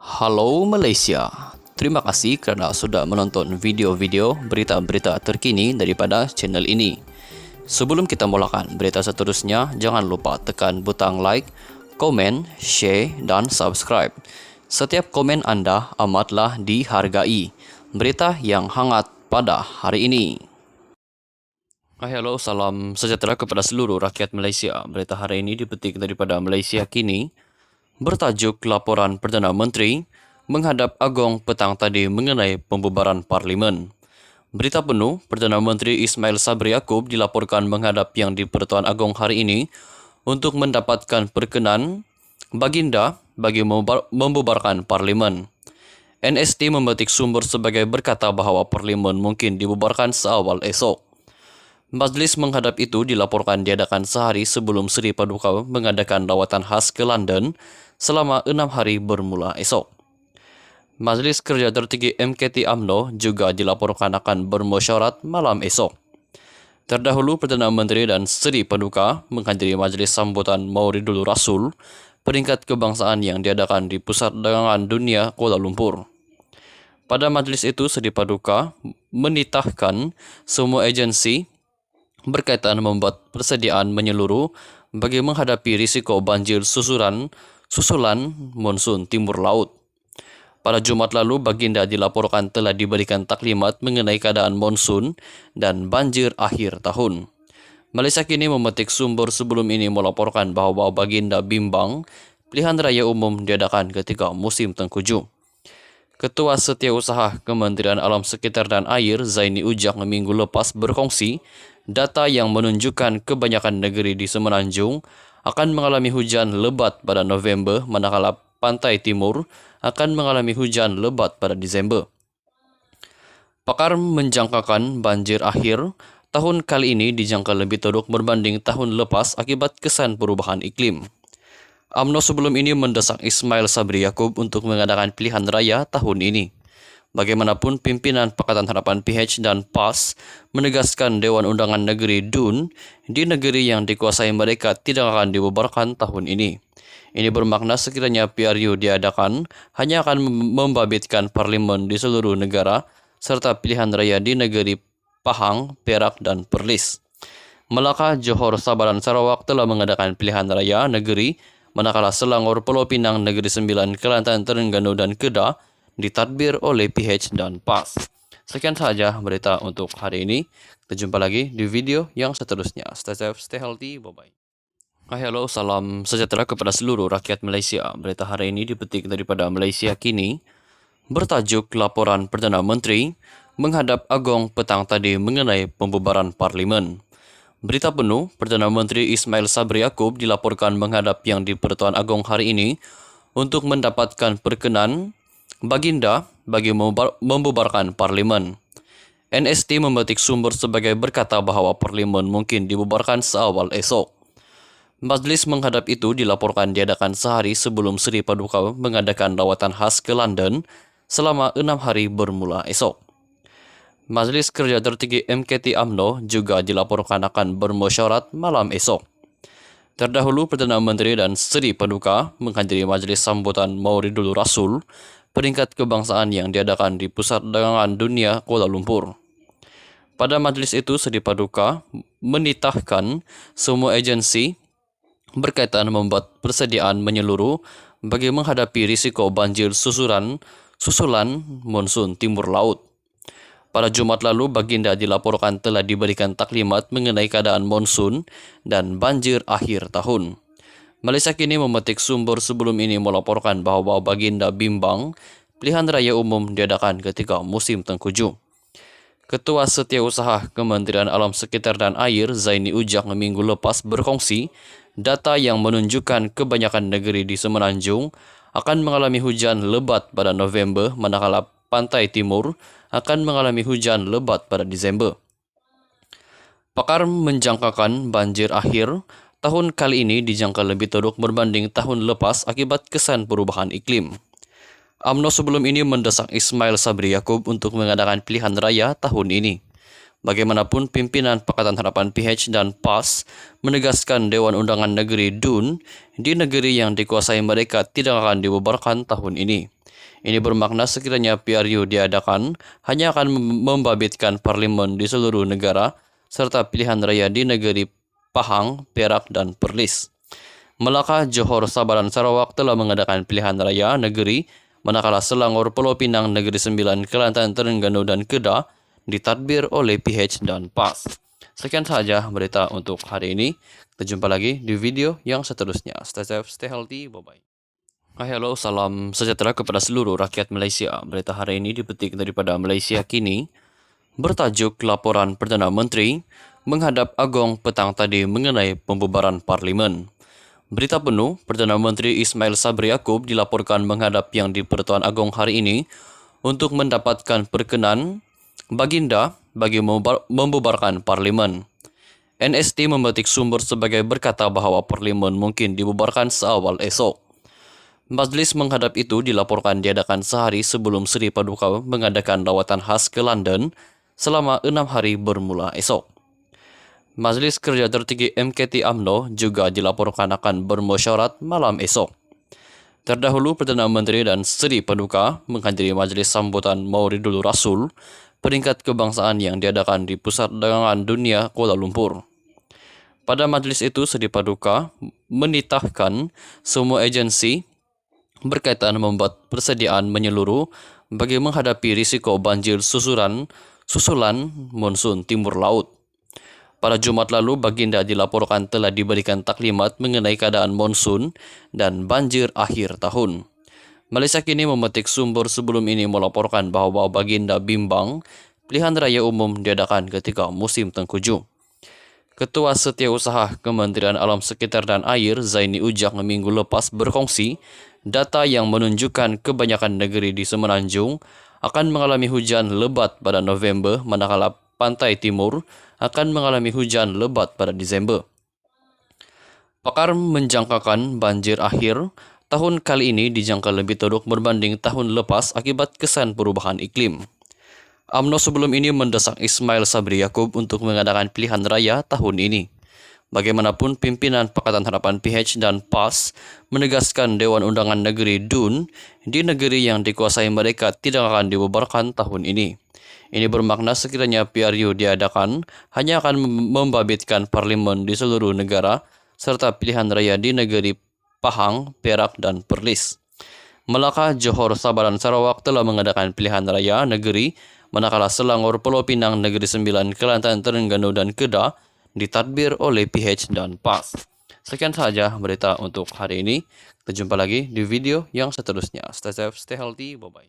Halo Malaysia, terima kasih kerana sudah menonton video-video berita-berita terkini daripada channel ini. Sebelum kita mulakan berita seterusnya, jangan lupa tekan butang like, komen, share dan subscribe. Setiap komen anda amatlah dihargai. Berita yang hangat pada hari ini. Hello, salam sejahtera kepada seluruh rakyat Malaysia. Berita hari ini dipetik daripada Malaysia Kini. Bertajuk Laporan Perdana Menteri menghadap Agong petang tadi mengenai pembubaran Parlimen. Berita penuh, Perdana Menteri Ismail Sabri Yaakob dilaporkan menghadap Yang di-Pertuan Agong hari ini untuk mendapatkan perkenan baginda bagi membubarkan Parlimen. NST memetik sumber sebagai berkata bahawa Parlimen mungkin dibubarkan seawal esok. Majlis menghadap itu dilaporkan diadakan sehari sebelum Seri Paduka mengadakan lawatan khas ke London selama 6 hari bermula esok. Majlis Kerja Tertinggi MKT UMNO juga dilaporkan akan bermusyawarat malam esok. Terdahulu, Perdana Menteri dan Seri Paduka menghadiri majlis sambutan Mauridul Rasul peringkat kebangsaan yang diadakan di Pusat Dagangan Dunia Kuala Lumpur. Pada majlis itu, Seri Paduka menitahkan semua agensi berkaitan membuat persediaan menyeluruh bagi menghadapi risiko banjir susulan monsun timur laut. Pada Jumaat lalu, baginda dilaporkan telah diberikan taklimat mengenai keadaan monsun dan banjir akhir tahun. Malaysia Kini memetik sumber sebelum ini melaporkan bahawa baginda bimbang pilihan raya umum diadakan ketika musim tengkujuh. Ketua Setiausaha Kementerian Alam Sekitar dan Air Zaini Ujak minggu lepas berkongsi data yang menunjukkan kebanyakan negeri di Semenanjung akan mengalami hujan lebat pada November, manakala pantai timur akan mengalami hujan lebat pada Disember. Pakar menjangkakan banjir akhir tahun kali ini dijangka lebih teruk berbanding tahun lepas akibat kesan perubahan iklim. UMNO sebelum ini mendesak Ismail Sabri Yaakob untuk mengadakan pilihan raya tahun ini. Bagaimanapun, pimpinan Pakatan Harapan PH dan PAS menegaskan Dewan Undangan Negeri DUN di negeri yang dikuasai mereka tidak akan dibubarkan tahun ini. Ini bermakna sekiranya PRU diadakan, hanya akan membabitkan Parlimen di seluruh negara serta pilihan raya di negeri Pahang, Perak dan Perlis. Melaka, Johor, Sabah dan Sarawak telah mengadakan pilihan raya negeri, manakala Selangor, Pulau Pinang, Negeri Sembilan, Kelantan, Terengganu dan Kedah ditadbir oleh PH dan PAS. Sekian sahaja berita untuk hari ini. Kita jumpa lagi di video yang seterusnya. Stay safe, stay healthy, bye-bye. Hello, salam sejahtera kepada seluruh rakyat Malaysia. Berita hari ini dipetik daripada Malaysia Kini. Bertajuk Laporan Perdana Menteri menghadap Agong petang tadi mengenai pembubaran Parlimen. Berita penuh, Perdana Menteri Ismail Sabri Yaakob dilaporkan menghadap Yang di-Pertuan Agong hari ini untuk mendapatkan perkenan baginda bagi membubarkan Parlimen. NST memetik sumber sebagai berkata bahawa Parlimen mungkin dibubarkan seawal esok. Majlis menghadap itu dilaporkan diadakan sehari sebelum Seri Paduka mengadakan lawatan khas ke London selama 6 hari bermula esok. Majlis Kerja Tertinggi MKT UMNO juga dilaporkan akan bermusyawarat malam esok. Terdahulu, Perdana Menteri dan Seri Paduka menghadiri majlis sambutan Mauridul Rasul peringkat kebangsaan yang diadakan di Pusat Dagangan Dunia Kuala Lumpur. Pada majlis itu, Seri Paduka menitahkan semua agensi berkaitan membuat persediaan menyeluruh bagi menghadapi risiko banjir susulan monsun timur laut. Pada Jumaat lalu, baginda dilaporkan telah diberikan taklimat mengenai keadaan monsun dan banjir akhir tahun. Malaysia Kini memetik sumber sebelum ini melaporkan bahawa baginda bimbang pilihan raya umum diadakan ketika musim tengkujuh. Ketua Setiausaha Kementerian Alam Sekitar dan Air Zaini Ujak minggu lepas berkongsi data yang menunjukkan kebanyakan negeri di Semenanjung akan mengalami hujan lebat pada November, manakala pantai timur akan mengalami hujan lebat pada Disember. Pakar menjangkakan banjir akhir tahun kali ini dijangka lebih teruk berbanding tahun lepas akibat kesan perubahan iklim. UMNO sebelum ini mendesak Ismail Sabri Yaakob untuk mengadakan pilihan raya tahun ini. Bagaimanapun, pimpinan Pakatan Harapan PH dan PAS menegaskan Dewan Undangan Negeri DUN di negeri yang dikuasai mereka tidak akan dibubarkan tahun ini. Ini bermakna sekiranya PRU diadakan, hanya akan membabitkan parlimen di seluruh negara, serta pilihan raya di negeri Pahang, Perak, dan Perlis. Melaka, Johor, Sabah, dan Sarawak telah mengadakan pilihan raya negeri, manakala Selangor, Pulau Pinang, Negeri Sembilan, Kelantan, Terengganu, dan Kedah ditadbir oleh PH dan PAS. Sekian saja berita untuk hari ini. Kita jumpa lagi di video yang seterusnya. Stay safe, stay healthy, bye-bye. Hai, halo, salam sejahtera kepada seluruh rakyat Malaysia. Berita hari ini dipetik daripada Malaysia Kini, bertajuk Laporan Perdana Menteri menghadap Agong petang tadi mengenai pembubaran Parlimen. Berita penuh, Perdana Menteri Ismail Sabri Yaakob dilaporkan menghadap Yang di-Pertuan Agong hari ini untuk mendapatkan perkenan baginda bagi membubarkan Parlimen. NST memetik sumber sebagai berkata bahawa Parlimen mungkin dibubarkan seawal esok. Majlis menghadap itu dilaporkan diadakan sehari sebelum Seri Paduka mengadakan lawatan khas ke London selama 6 hari bermula esok. Majlis Kerja Tertinggi MKT UMNO juga dilaporkan akan bermusyawarat malam esok. Terdahulu, Perdana Menteri dan Seri Paduka menghadiri majlis sambutan Mauridul Rasul, peringkat kebangsaan yang diadakan di Pusat Dagangan Dunia Kuala Lumpur. Pada majlis itu, Seri Paduka menitahkan semua agensi berkaitan membuat persediaan menyeluruh bagi menghadapi risiko banjir susulan monsun timur laut. Pada Jumaat lalu, baginda dilaporkan telah diberikan taklimat mengenai keadaan monsun dan banjir akhir tahun. Malaysia Kini memetik sumber sebelum ini melaporkan bahawa baginda bimbang pilihan raya umum diadakan ketika musim tengkujuh. Ketua Setiausaha Kementerian Alam Sekitar dan Air Zaini Ujak minggu lepas berkongsi data yang menunjukkan kebanyakan negeri di Semenanjung akan mengalami hujan lebat pada November, manakala pantai timur akan mengalami hujan lebat pada Disember. Pakar menjangkakan banjir akhir tahun kali ini dijangka lebih teruk berbanding tahun lepas akibat kesan perubahan iklim. UMNO sebelum ini mendesak Ismail Sabri Yaakob untuk mengadakan pilihan raya tahun ini. Bagaimanapun, pimpinan Pakatan Harapan PH dan PAS menegaskan Dewan Undangan Negeri DUN di negeri yang dikuasai mereka tidak akan dibubarkan tahun ini. Ini bermakna sekiranya PRU diadakan, hanya akan membabitkan parlimen di seluruh negara, serta pilihan raya di negeri Pahang, Perak, dan Perlis. Melaka, Johor, Sabah, dan Sarawak telah mengadakan pilihan raya negeri, manakala Selangor, Pulau Pinang, Negeri Sembilan, Kelantan, Terengganu, dan Kedah ditadbir oleh PH dan PAS. Sekian saja berita untuk hari ini. Kita jumpa lagi di video yang seterusnya. Stay safe, stay healthy, bye-bye.